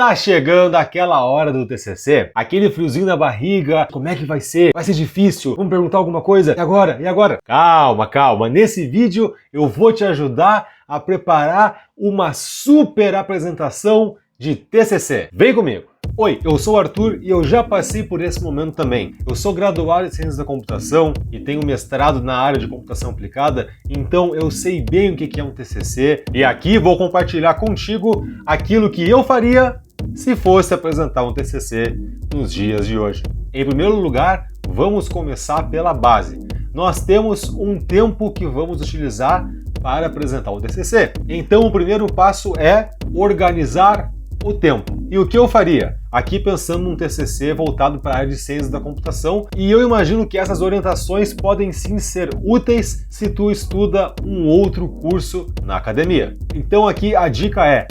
Tá chegando aquela hora do TCC, aquele friozinho na barriga, como é que vai ser? Vai ser difícil? Vamos perguntar alguma coisa? E agora? E agora? Calma, calma. Nesse vídeo eu vou te ajudar a preparar uma super apresentação de TCC. Vem comigo! Oi, eu sou o Arthur e eu já passei por esse momento também. Eu sou graduado em Ciências da Computação e tenho mestrado na área de computação aplicada, então eu sei bem o que é um TCC e aqui vou compartilhar contigo aquilo que eu faria se fosse apresentar um TCC nos dias de hoje. Em primeiro lugar, vamos começar pela base. Nós temos um tempo que vamos utilizar para apresentar o TCC. Então o primeiro passo é organizar o tempo. E o que eu faria? Aqui pensando num TCC voltado para a área de ciências da computação, e eu imagino que essas orientações podem sim ser úteis se tu estuda um outro curso na academia. Então aqui a dica é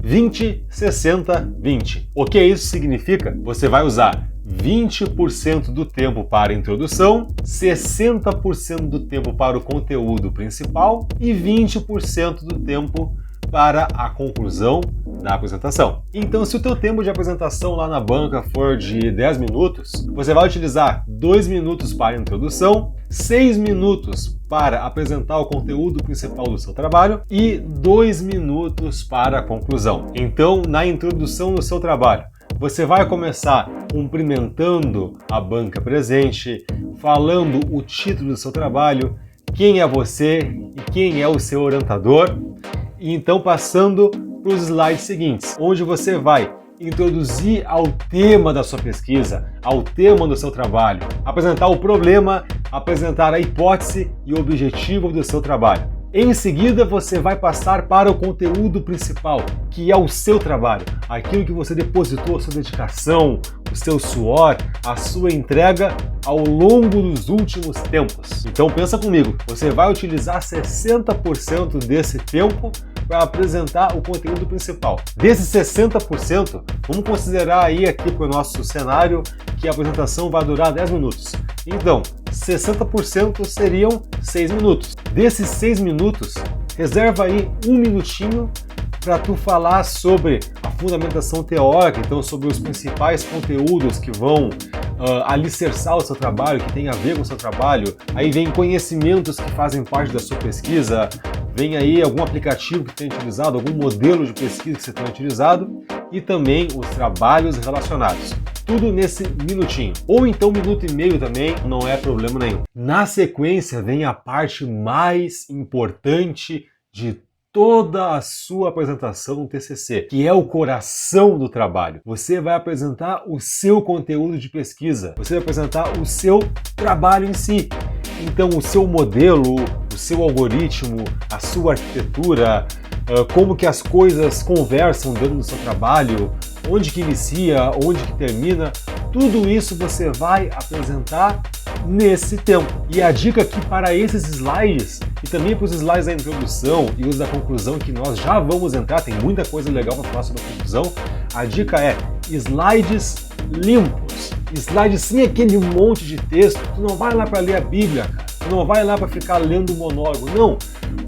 20, 60, 20. O que isso significa? Você vai usar 20% do tempo para a introdução, 60% do tempo para o conteúdo principal e 20% do tempo para a conclusão da apresentação. Então, se o teu tempo de apresentação lá na banca for de 10 minutos, você vai utilizar 2 minutos para a introdução, 6 minutos para apresentar o conteúdo principal do seu trabalho e 2 minutos para a conclusão. Então, na introdução do seu trabalho, você vai começar cumprimentando a banca presente, falando o título do seu trabalho, quem é você e quem é o seu orientador, e então passando para os slides seguintes, onde você vai introduzir ao tema da sua pesquisa, ao tema do seu trabalho, apresentar o problema, apresentar a hipótese e o objetivo do seu trabalho. Em seguida, você vai passar para o conteúdo principal, que é o seu trabalho, aquilo que você depositou a sua dedicação, o seu suor, a sua entrega ao longo dos últimos tempos. Então pensa comigo, você vai utilizar 60% desse tempo para apresentar o conteúdo principal. Desses 60%, vamos considerar aí aqui para o nosso cenário que a apresentação vai durar 10 minutos. Então, 60% seriam 6 minutos. Desses 6 minutos, reserva aí 1 minutinho para tu falar sobre a fundamentação teórica, então sobre os principais conteúdos que vão alicerçar o seu trabalho, que tem a ver com o seu trabalho. Aí vem conhecimentos que fazem parte da sua pesquisa, vem aí algum aplicativo que tem utilizado, algum modelo de pesquisa que você tem utilizado e também os trabalhos relacionados. Tudo nesse minutinho. Ou então 1 minuto e meio também, não é problema nenhum. Na sequência vem a parte mais importante de toda a sua apresentação no TCC, que é o coração do trabalho. Você vai apresentar o seu conteúdo de pesquisa, você vai apresentar o seu trabalho em si. Então o seu modelo, o seu algoritmo, a sua arquitetura, como que as coisas conversam dentro do seu trabalho, onde que inicia, onde que termina, tudo isso você vai apresentar nesse tempo. E a dica aqui para esses slides e também para os slides da introdução e os da conclusão, que nós já vamos entrar, tem muita coisa legal para falar sobre a conclusão, a dica é slides limpos, slides sem aquele monte de texto. Tu não vai lá para ler a Bíblia, cara. Tu não vai lá para ficar lendo o monólogo, não.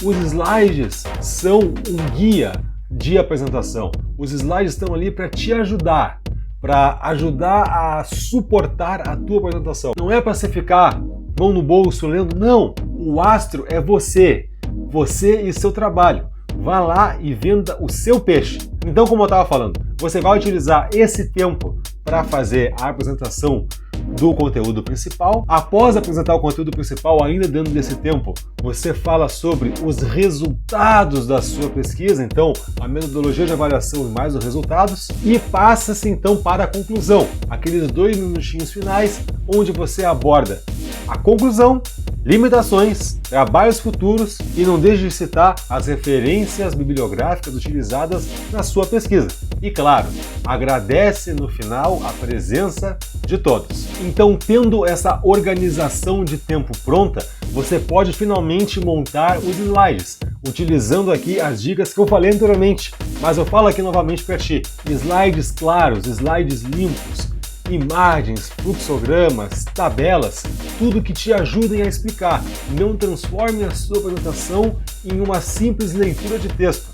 Os slides são um guia de apresentação. Os slides estão ali para te ajudar, para ajudar a suportar a tua apresentação. Não é para você ficar mão no bolso lendo, não. O astro é você e seu trabalho. Vá lá e venda o seu peixe. Então, como eu estava falando, você vai utilizar esse tempo para fazer a apresentação do conteúdo principal. Após apresentar o conteúdo principal, ainda dentro desse tempo, você fala sobre os resultados da sua pesquisa, então a metodologia de avaliação e mais os resultados, e passa-se então para a conclusão, aqueles 2 minutinhos finais, onde você aborda a conclusão, limitações, trabalhos futuros e não deixe de citar as referências bibliográficas utilizadas na sua pesquisa. E claro, agradece no final a presença de todos. Então, tendo essa organização de tempo pronta, você pode finalmente montar os slides, utilizando aqui as dicas que eu falei anteriormente, mas eu falo aqui novamente para ti. Slides claros, slides limpos, imagens, fluxogramas, tabelas, tudo que te ajudem a explicar. Não transforme a sua apresentação em uma simples leitura de texto.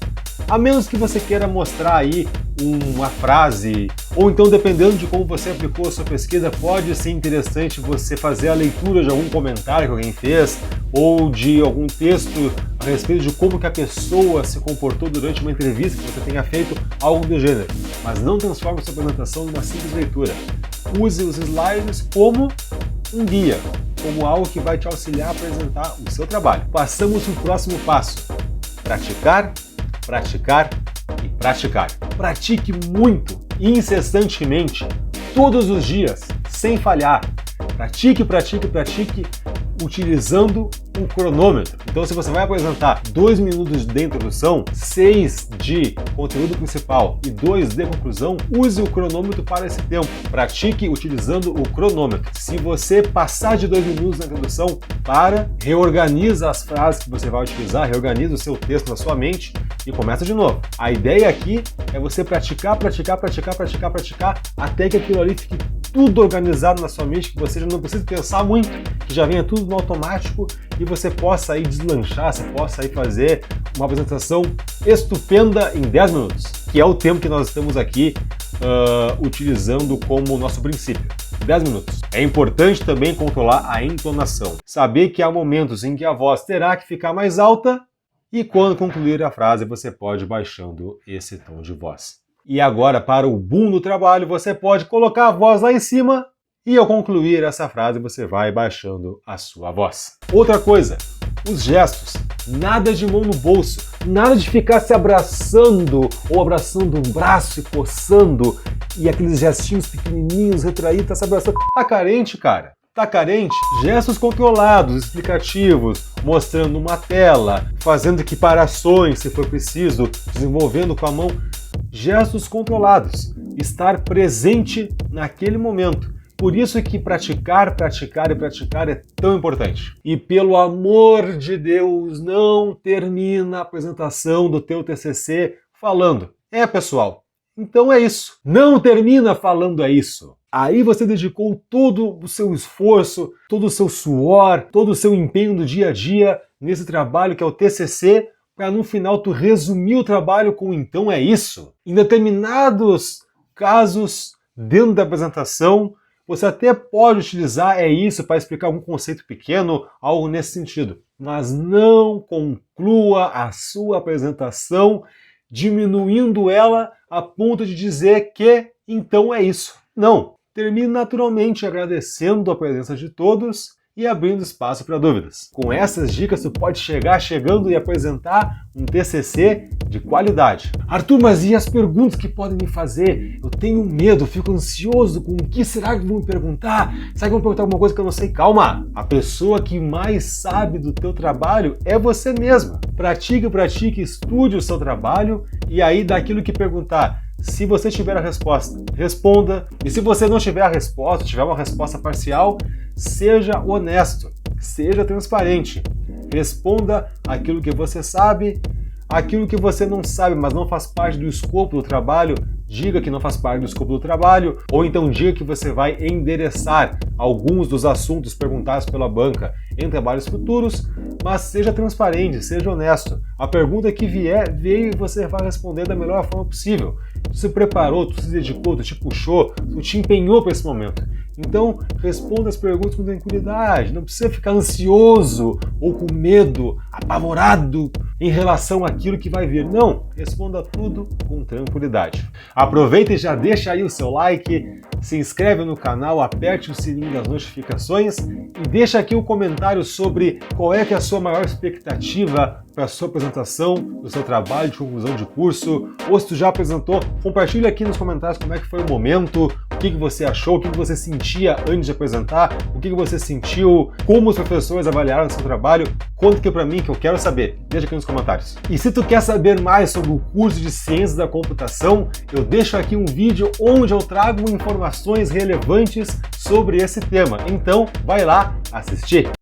A menos que você queira mostrar aí uma frase, ou então, dependendo de como você aplicou a sua pesquisa, pode ser interessante você fazer a leitura de algum comentário que alguém fez, ou de algum texto a respeito de como que a pessoa se comportou durante uma entrevista que você tenha feito, algo do gênero. Mas não transforme sua apresentação numa simples leitura. Use os slides como um guia, como algo que vai te auxiliar a apresentar o seu trabalho. Passamos para o próximo passo. Praticar, praticar e praticar. Pratique muito, incessantemente, todos os dias, sem falhar. Pratique, pratique, pratique, utilizando um cronômetro. Então, se você vai apresentar 2 minutos de introdução, 6 de conteúdo principal e 2 de conclusão, use o cronômetro para esse tempo. Pratique utilizando o cronômetro. Se você passar de 2 minutos na introdução, reorganiza as frases que você vai utilizar, reorganiza o seu texto na sua mente e começa de novo. A ideia aqui é você praticar, praticar, praticar, praticar, praticar, até que aquilo ali fique tudo organizado na sua mente, que você já não precisa pensar muito, que já venha tudo no automático e você possa aí deslanchar, você possa aí fazer uma apresentação estupenda em 10 minutos, que é o tempo que nós estamos aqui utilizando como nosso princípio. 10 minutos. É importante também controlar a entonação. Saber que há momentos em que a voz terá que ficar mais alta e quando concluir a frase você pode ir baixando esse tom de voz. E agora, para o boom no trabalho, você pode colocar a voz lá em cima e ao concluir essa frase você vai baixando a sua voz. Outra coisa, os gestos. Nada de mão no bolso, nada de ficar se abraçando ou abraçando um braço e coçando e aqueles gestinhos pequenininhos, retraídos, tá se abraçando. Tá carente, cara? Tá carente? Gestos controlados, explicativos, mostrando uma tela, fazendo equiparações se for preciso, desenvolvendo com a mão. Gestos controlados, estar presente naquele momento. Por isso que praticar, praticar e praticar é tão importante. E pelo amor de Deus, não termina a apresentação do teu TCC falando. Pessoal, então é isso. Não termina falando é isso. Aí você dedicou todo o seu esforço, todo o seu suor, todo o seu empenho do dia a dia nesse trabalho que é o TCC, para no final tu resumir o trabalho com então é isso. Em determinados casos, dentro da apresentação, você até pode utilizar é isso para explicar algum conceito pequeno, algo nesse sentido. Mas não conclua a sua apresentação diminuindo ela a ponto de dizer que então é isso. Não. Termine naturalmente agradecendo a presença de todos e abrindo espaço para dúvidas. Com essas dicas, tu pode chegar chegando e apresentar um TCC de qualidade. Arthur, mas e as perguntas que podem me fazer? Eu tenho medo, fico ansioso com o que será que vão me perguntar? Será que vão perguntar alguma coisa que eu não sei? Calma! A pessoa que mais sabe do teu trabalho é você mesma. Pratique, pratique, estude o seu trabalho e aí daquilo que perguntar, se você tiver a resposta, responda. E se você não tiver a resposta, tiver uma resposta parcial, seja honesto, seja transparente. Responda aquilo que você sabe, aquilo que você não sabe, mas não faz parte do escopo do trabalho, diga que não faz parte do escopo do trabalho, ou então diga que você vai endereçar alguns dos assuntos perguntados pela banca em trabalhos futuros, mas seja transparente, seja honesto. A pergunta que vier, veio e você vai responder da melhor forma possível. Tu se preparou, tu se dedicou, tu te puxou, tu te empenhou para esse momento. Então, responda as perguntas com tranquilidade, não precisa ficar ansioso ou com medo, apavorado em relação àquilo que vai vir. Não, responda tudo com tranquilidade. Aproveita e já deixa aí o seu like, se inscreve no canal, aperte o sininho das notificações e deixa aqui um comentário sobre qual é que é a sua maior expectativa para a sua apresentação do seu trabalho de conclusão de curso, ou se tu já apresentou, compartilha aqui nos comentários como é que foi o momento, o que você achou, o que você sentia antes de apresentar, o que você sentiu, como os professores avaliaram o seu trabalho, conta aqui para mim que eu quero saber, deixa aqui nos comentários. E se tu quer saber mais sobre o curso de Ciências da Computação, eu deixo aqui um vídeo onde eu trago informações relevantes sobre esse tema, então vai lá assistir!